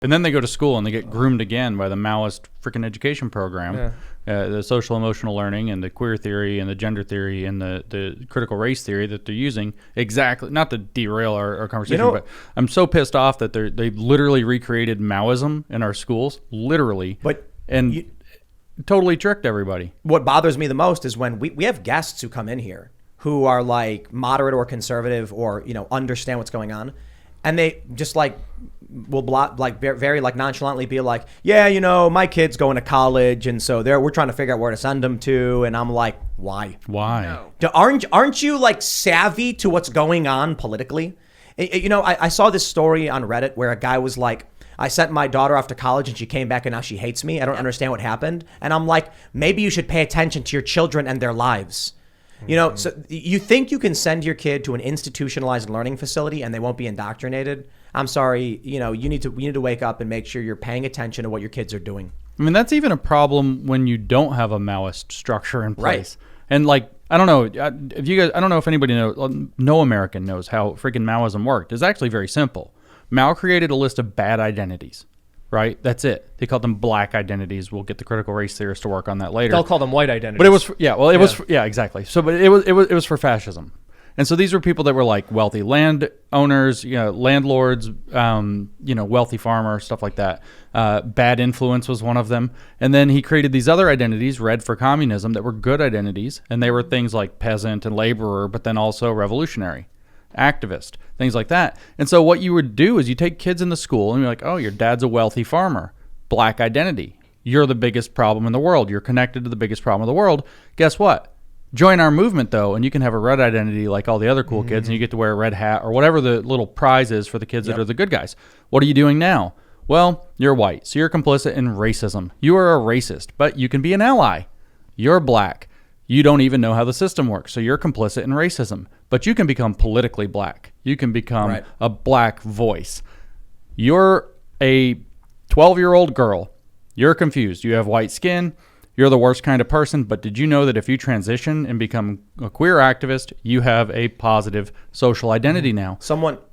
And then they go to school and they get groomed again by the Maoist freaking education program, the social emotional learning and the queer theory and the gender theory and the critical race theory that they're using. Exactly, not to derail our conversation, but I'm so pissed off that they literally recreated Maoism in our schools, literally, totally tricked everybody. What bothers me the most is when we have guests who come in here who are like moderate or conservative or, understand what's going on. And they just will very nonchalantly be like, yeah, my kid's going to college. And so we're trying to figure out where to send them to. And I'm like, why? Why? No. Aren't you savvy to what's going on politically? I saw this story on Reddit where a guy was like, I sent my daughter off to college and she came back and now she hates me. I don't understand what happened. And I'm like, maybe you should pay attention to your children and their lives. So you think you can send your kid to an institutionalized learning facility and they won't be indoctrinated? I'm sorry, you need to wake up and make sure you're paying attention to what your kids are doing. I mean, that's even a problem when you don't have a Maoist structure in place. Right. And I don't know if you guys, I don't know if anybody knows, no American knows how freaking Maoism worked. It's actually very simple. Mao created a list of bad identities. Right, that's it. They called them black identities. We'll get the critical race theorists to work on that later. They'll call them white identities. But it was, exactly. So, but it was for fascism, and so these were people that were like wealthy landowners, landlords, wealthy farmer, stuff like that. Bad influence was one of them, and then he created these other identities, red for communism, that were good identities, and they were things like peasant and laborer, but then also revolutionary. Activist, things like that. And so what you would do is you take kids in the school and you're like, oh, your dad's a wealthy farmer. Black identity. You're the biggest problem in the world. You're connected to the biggest problem in the world. Guess what? Join our movement, though, and you can have a red identity like all the other cool kids, and you get to wear a red hat or whatever the little prize is for the kids that are the good guys. What are you doing now? Well, you're white, so you're complicit in racism. You are a racist, but you can be an ally. You're black. You don't even know how the system works, so you're complicit in racism. But you can become politically black. You can become a black voice. You're a 12-year-old girl. You're confused. You have white skin. You're the worst kind of person. But did you know that if you transition and become a queer activist, you have a positive social identity now?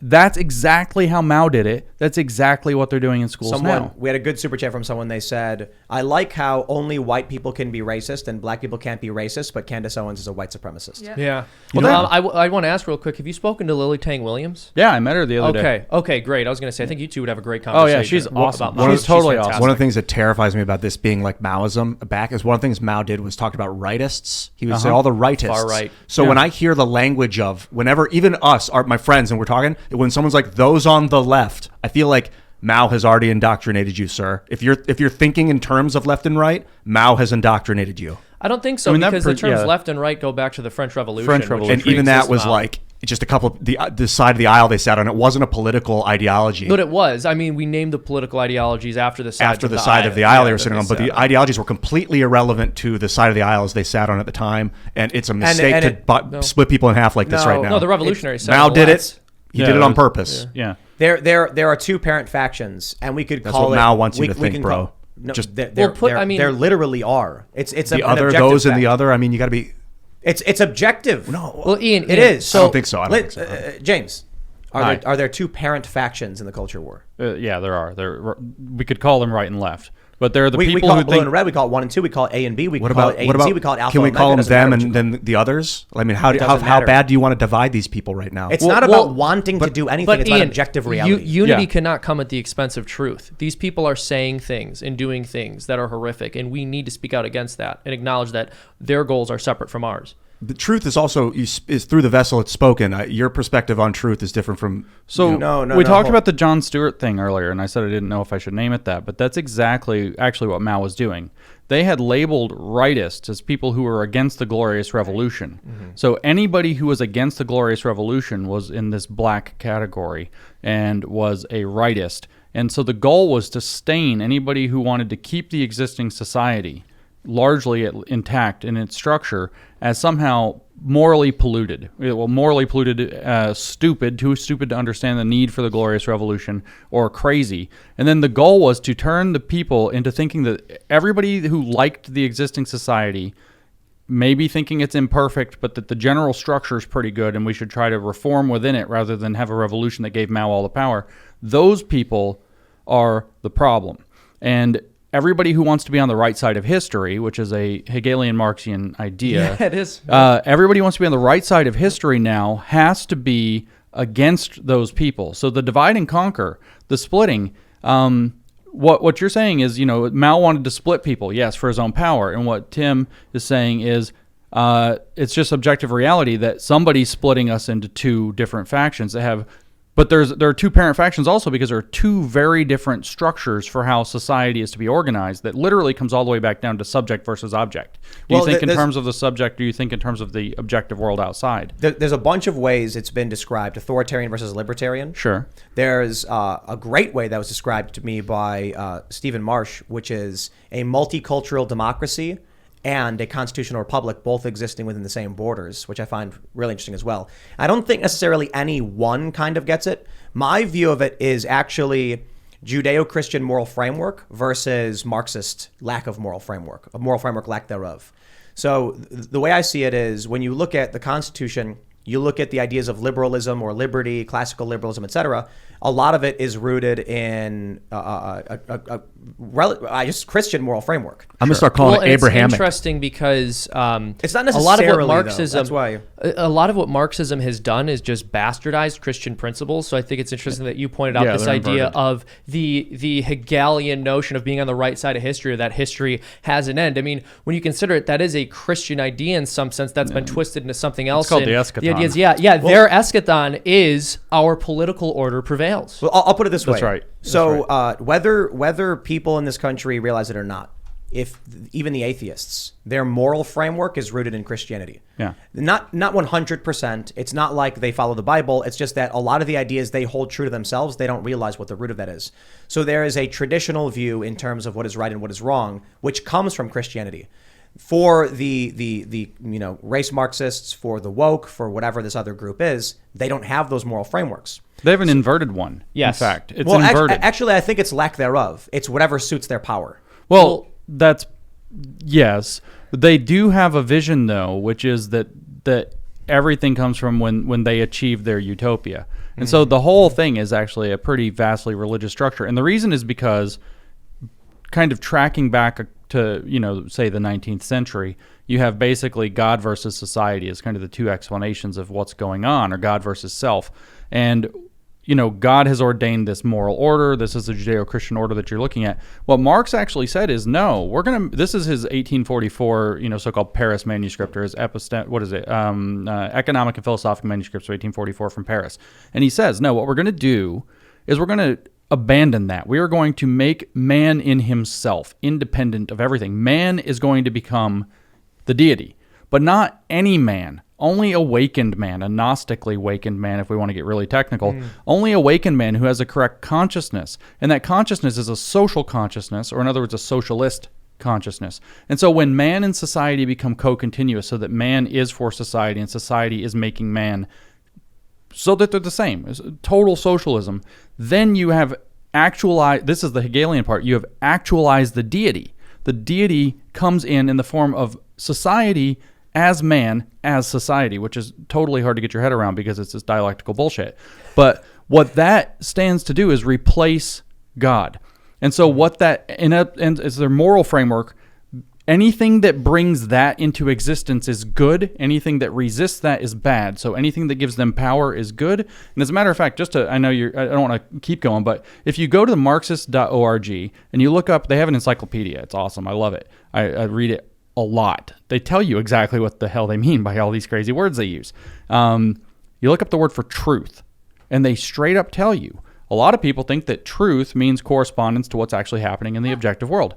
That's exactly how Mao did it. That's exactly what they're doing in schools now. We had a good super chat from someone. They said, I like how only white people can be racist and black people can't be racist, but Candace Owens is a white supremacist. Yeah. Well, I want to ask real quick, have you spoken to Lily Tang Williams? Yeah, I met her the other day. Okay, great. I was going to say, I think you two would have a great conversation. Oh, yeah, she's awesome. She's totally awesome. One of the things that terrifies me about this being like Maoism back is one of the things Mao did was talked about rightists. He would say all the rightists. Far right. So when I hear the language of whenever even us are my friends and we're talking, when someone's like those on the left, I feel like Mao has already indoctrinated you, sir. If you're thinking in terms of left and right, Mao has indoctrinated you. I don't think so, because the terms left and right go back to the French Revolution. And even that was like just a couple the side of the aisle they sat on. It wasn't a political ideology. But it was. I mean, we named the political ideologies after the side of the aisle they were sitting on. But the ideologies were completely irrelevant to the side of the aisle as they sat on at the time. And it's a mistake to split people in half like this right now. No, the revolutionaries sat Mao did it. He did it on purpose. Yeah. There are two parent factions, and we could That's call what it. Mao wants you to think, bro. No, there literally are. It's the other, those and the other. I mean, you got to be. It's objective. No. Well, Ian, it is. I don't think so. James, are there two parent factions in the culture war? Yeah, there are. We could call them right and left. But they're the people we call who it blue think... and red. We call it 1 and 2. We call it A and B. We call it A and C. We call it alpha Can we and call omega. them and then the others? I mean, how bad do you want to divide these people right now? It's not about wanting to do anything. It's about objective reality. Unity cannot come at the expense of truth. These people are saying things and doing things that are horrific, and we need to speak out against that and acknowledge that their goals are separate from ours. The truth is also is through the vessel it's spoken. Your perspective on truth is different from. So we talked about the Jon Stewart thing earlier, and I said I didn't know if I should name it that, but that's actually what Mao was doing. They had labeled rightists as people who were against the Glorious Revolution. Mm-hmm. So anybody who was against the Glorious Revolution was in this black category and was a rightist. And so the goal was to stain anybody who wanted to keep the existing society largely intact in its structure as somehow morally polluted. Morally polluted, stupid, too stupid to understand the need for the Glorious Revolution, or crazy. And then the goal was to turn the people into thinking that everybody who liked the existing society, maybe thinking it's imperfect, but that the general structure is pretty good and we should try to reform within it rather than have a revolution that gave Mao all the power. Those people are the problem. And everybody who wants to be on the right side of history, which is a Hegelian Marxian idea, Yeah, it is. everybody who wants to be on the right side of history now has to be against those people. So the divide and conquer, the splitting, what you're saying is, Mao wanted to split people, yes, for his own power. And what Tim is saying is it's just objective reality that somebody's splitting us into two different factions that have. But there are two parent factions also because there are two very different structures for how society is to be organized that literally comes all the way back down to subject versus object. Do you think in terms of the subject? Do you think in terms of the objective world outside? There's a bunch of ways it's been described, authoritarian versus libertarian. Sure. There's a great way that was described to me by Stephen Marsh, which is a multicultural democracy and a constitutional republic both existing within the same borders, which I find really interesting as well. I don't think necessarily any one kind of gets it. My view of it is actually Judeo-Christian moral framework versus Marxist lack of moral framework, a moral framework lack thereof. So the way I see it is when you look at the Constitution, you look at the ideas of liberalism or liberty, classical liberalism, etc. A lot of it is rooted in just Christian moral framework. I'm gonna start calling it Abrahamic. It's interesting because it's not necessarily a lot of what Marxism. That's why a lot of what Marxism has done is just bastardized Christian principles. So I think it's interesting that you pointed out this idea of the Hegelian notion of being on the right side of history, or that history has an end. I mean, when you consider it, that is a Christian idea in some sense that's been twisted into something else. It's called the eschaton. The idea is, their eschaton is our political order prevails. Well, I'll put it this way. That's right. So whether people in this country realize it or not, if even the atheists, their moral framework is rooted in Christianity. Yeah. Not 100%. It's not like they follow the Bible. It's just that a lot of the ideas they hold true to themselves, they don't realize what the root of that is. So there is a traditional view in terms of what is right and what is wrong, which comes from Christianity. For the race Marxists, for the woke, for whatever this other group is, they don't have those moral frameworks. They have an inverted one. Yes. In fact, it's Well, inverted. actually, I think it's lack thereof. It's whatever suits their power. Well, that's yes. They do have a vision though, which is that everything comes from when they achieve their utopia. And so the whole thing is actually a pretty vastly religious structure. And the reason is because kind of tracking back to, say the 19th century, you have basically God versus society as kind of the two explanations of what's going on, or God versus self. And God has ordained this moral order. This is the Judeo-Christian order that you're looking at. What Marx actually said is, no, this is his 1844, so-called Paris manuscript, or his Economic and Philosophical Manuscripts of 1844 from Paris. And he says, no, what we're going to do is we're going to abandon that. We are going to make man in himself, independent of everything. Man is going to become the deity, but not any man. Only awakened man, a Gnostically awakened man, if we want to get really technical, only awakened man who has a correct consciousness. And that consciousness is a social consciousness, or in other words, a socialist consciousness. And so when man and society become co-continuous, so that man is for society and society is making man so that they're the same, it's total socialism, then you have actualized, this is the Hegelian part, you have actualized the deity. The deity comes in the form of society as man, as society, which is totally hard to get your head around because it's this dialectical bullshit. But what that stands to do is replace God. And so what that, and is their moral framework, anything that brings that into existence is good. Anything that resists that is bad. So anything that gives them power is good. And as a matter of fact, I don't want to keep going, but if you go to the Marxist.org and you look up, they have an encyclopedia. It's awesome. I love it. I read it a lot. They tell you exactly what the hell they mean by all these crazy words they use. You look up the word for truth, and they straight up tell you. A lot of people think that truth means correspondence to what's actually happening in the objective world.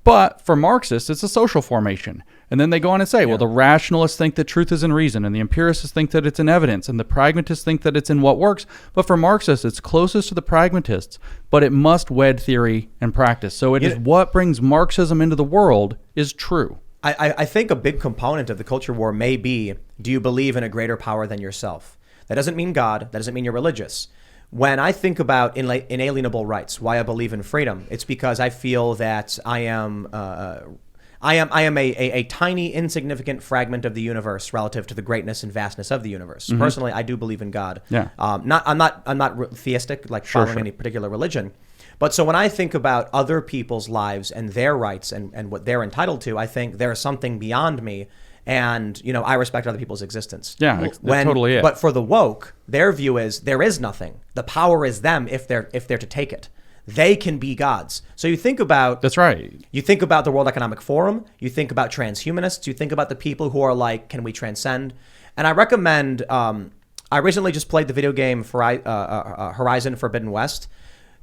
But for Marxists, it's a social formation. And then they go on and say, well, the rationalists think that truth is in reason, and the empiricists think that it's in evidence, and the pragmatists think that it's in what works. But for Marxists, it's closest to the pragmatists, but it must wed theory and practice. So it is what brings Marxism into the world is true. I think a big component of the culture war may be, do you believe in a greater power than yourself? That doesn't mean God. That doesn't mean you're religious. When I think about inalienable rights, why I believe in freedom, it's because I feel that I am a tiny, insignificant fragment of the universe relative to the greatness and vastness of the universe. Mm-hmm. Personally, I do believe in God. Yeah. I'm not theistic, like following any particular religion. But so when I think about other people's lives and their rights and what they're entitled to, I think there's something beyond me. And, I respect other people's existence. Yeah, that's totally it. But for the woke, their view is there is nothing. The power is them if they're to take it. They can be gods. So you think about... That's right. You think about the World Economic Forum. You think about transhumanists. You think about the people who are like, can we transcend? And I recommend... I recently just played the video game for Horizon Forbidden West.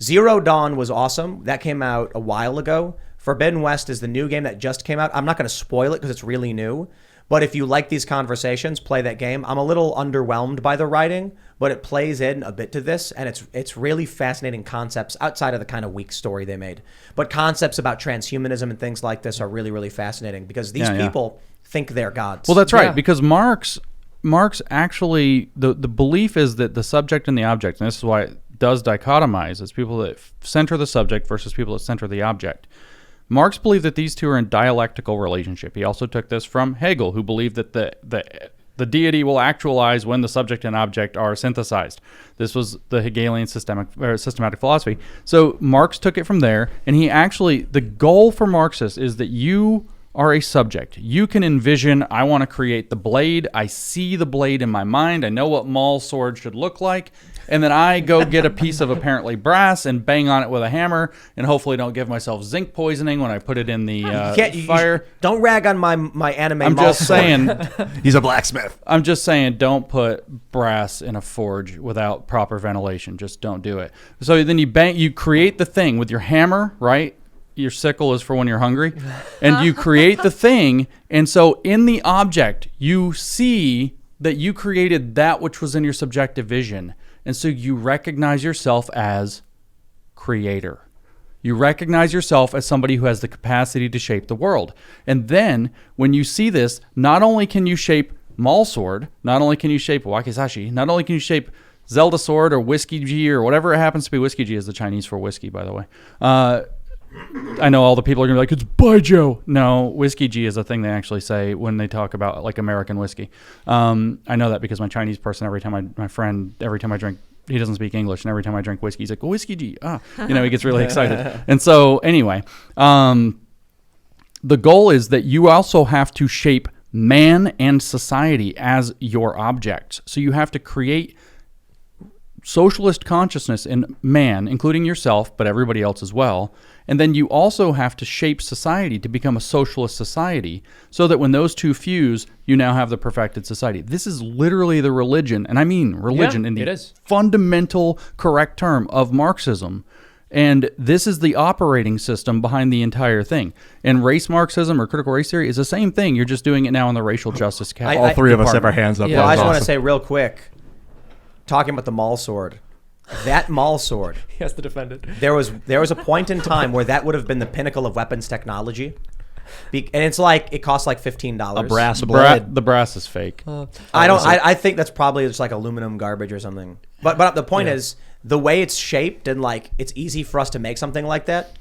Zero Dawn was awesome. That came out a while ago. Forbidden West is the new game that just came out. I'm not going to spoil it because it's really new. But if you like these conversations, play that game. I'm a little underwhelmed by the writing, but it plays in a bit to this, and it's really fascinating concepts outside of the kind of weak story they made. But concepts about transhumanism and things like this are really, really fascinating because these people think they're gods. Well, that's right, because Marx actually, the belief is that the subject and the object, and this is why it does dichotomize, is people that center the subject versus people that center the object. Marx believed that these two are in dialectical relationship. He also took this from Hegel, who believed that the deity will actualize when the subject and object are synthesized. This was the Hegelian systematic philosophy. So Marx took it from there, and the goal for Marxists is that you are a subject. You can envision, I want to create the blade. I see the blade in my mind. I know what Maul's sword should look like. And then I go get a piece of apparently brass and bang on it with a hammer and hopefully don't give myself zinc poisoning when I put it in the fire. Don't rag on my anime. I'm just saying. He's a blacksmith. I'm just saying don't put brass in a forge without proper ventilation. Just don't do it. So then you create the thing with your hammer, right? Your sickle is for when you're hungry. And you create the thing. And so in the object, you see that you created that which was in your subjective vision. And so you recognize yourself as creator. You recognize yourself as somebody who has the capacity to shape the world. And then when you see this, not only can you shape Maul's sword, not only can you shape Wakizashi, not only can you shape Zelda sword or Whiskey G or whatever it happens to be. Whiskey G is the Chinese for whiskey, by the way. I know all the people are going to be like, it's Baijiu. No, Whiskey G is a thing they actually say when they talk about like American whiskey. I know that because my Chinese person, every time I drink, he doesn't speak English, and every time I drink whiskey, he's like, Whiskey G. He gets really excited. And so anyway, the goal is that you also have to shape man and society as your objects. So you have to create socialist consciousness in man, including yourself, but everybody else as well. And then you also have to shape society to become a socialist society so that when those two fuse, you now have the perfected society. This is literally the religion, and I mean religion in the fundamental correct term of Marxism. And this is the operating system behind the entire thing. And race Marxism or critical race theory is the same thing. You're just doing it now in the racial justice All three of us have our hands up. Yeah. Well, I just want to say real quick, talking about the Maul sword, that Maul sword. He has to defend it. There was a point in time where that would have been the pinnacle of weapons technology. And it's like, it costs like $15. A brass blade. The brass is fake. I think that's probably just like aluminum garbage or something. But the point is, the way it's shaped and like, it's easy for us to make something like that.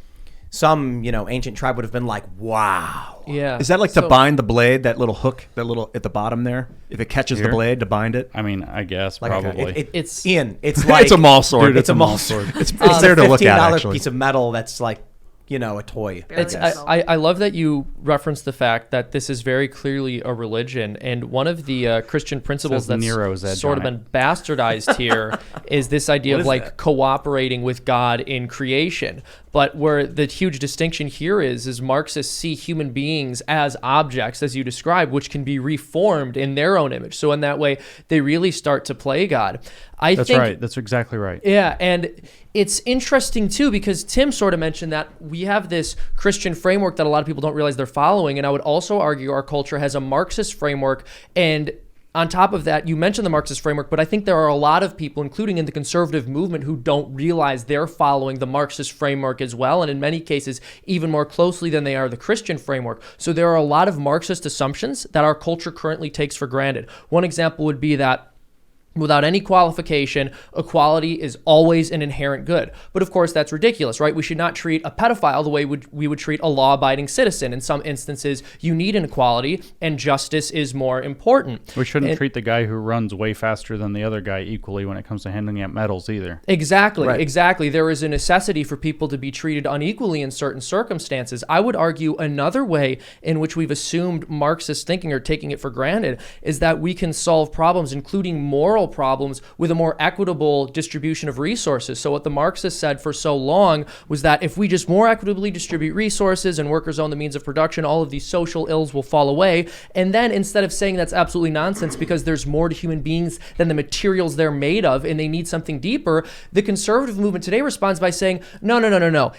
Some, ancient tribe would have been like, wow. Yeah. Is that like to bind the blade, that little hook, that little at the bottom there? If it catches the blade, to bind it? I mean, I guess like probably. It's Ian. It's like it's a Maul sword. Dude, it's a Maul sword. It's there to look at, actually. $15 piece of metal that's like, a toy. I love that you referenced the fact that this is very clearly a religion, and one of the Christian principles that's sort of been bastardized here is this idea of like cooperating with God in creation. But where the huge distinction here is Marxists see human beings as objects, as you described, which can be reformed in their own image. So in that way, they really start to play God. That's right. That's exactly right. Yeah, and it's interesting too because Tim sort of mentioned that we have this Christian framework that a lot of people don't realize they're following, and I would also argue our culture has a Marxist framework, and on top of that, you mentioned the Marxist framework, but I think there are a lot of people, including in the conservative movement, who don't realize they're following the Marxist framework as well, and in many cases, even more closely than they are the Christian framework. So there are a lot of Marxist assumptions that our culture currently takes for granted. One example would be that Without any qualification, equality is always an inherent good. But of course, that's ridiculous, right? We should not treat a pedophile the way we would treat a law-abiding citizen. In some instances, you need inequality, and justice is more important. We shouldn't treat the guy who runs way faster than the other guy equally when it comes to handing out medals either. Exactly, Right. exactly. There is a necessity for people to be treated unequally in certain circumstances. I would argue another way in which we've assumed Marxist thinking or taking it for granted is that we can solve problems, including moral problems, with a more equitable distribution of resources. So what the Marxists said for so long was that if we just more equitably distribute resources and workers own the means of production, all of these social ills will fall away. And then instead of saying that's absolutely nonsense because there's more to human beings than the materials they're made of and they need something deeper, the conservative movement today responds by saying, no.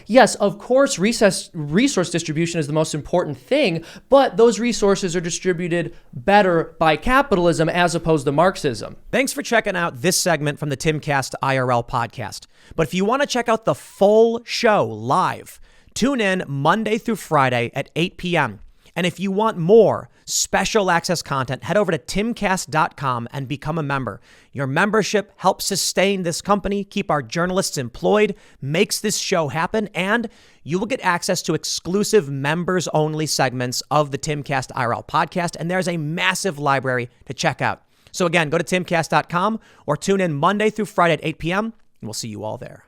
Yes, of course, resource distribution is the most important thing, but those resources are distributed better by capitalism as opposed to Marxism. Thanks for checking out this segment from the Timcast IRL podcast. But if you want to check out the full show live, tune in Monday through Friday at 8 p.m. And if you want more special access content, head over to timcast.com and become a member. Your membership helps sustain this company, keep our journalists employed, makes this show happen, and you will get access to exclusive members-only segments of the Timcast IRL podcast, and there's a massive library to check out. So again, go to timcast.com or tune in Monday through Friday at 8 p.m., and we'll see you all there.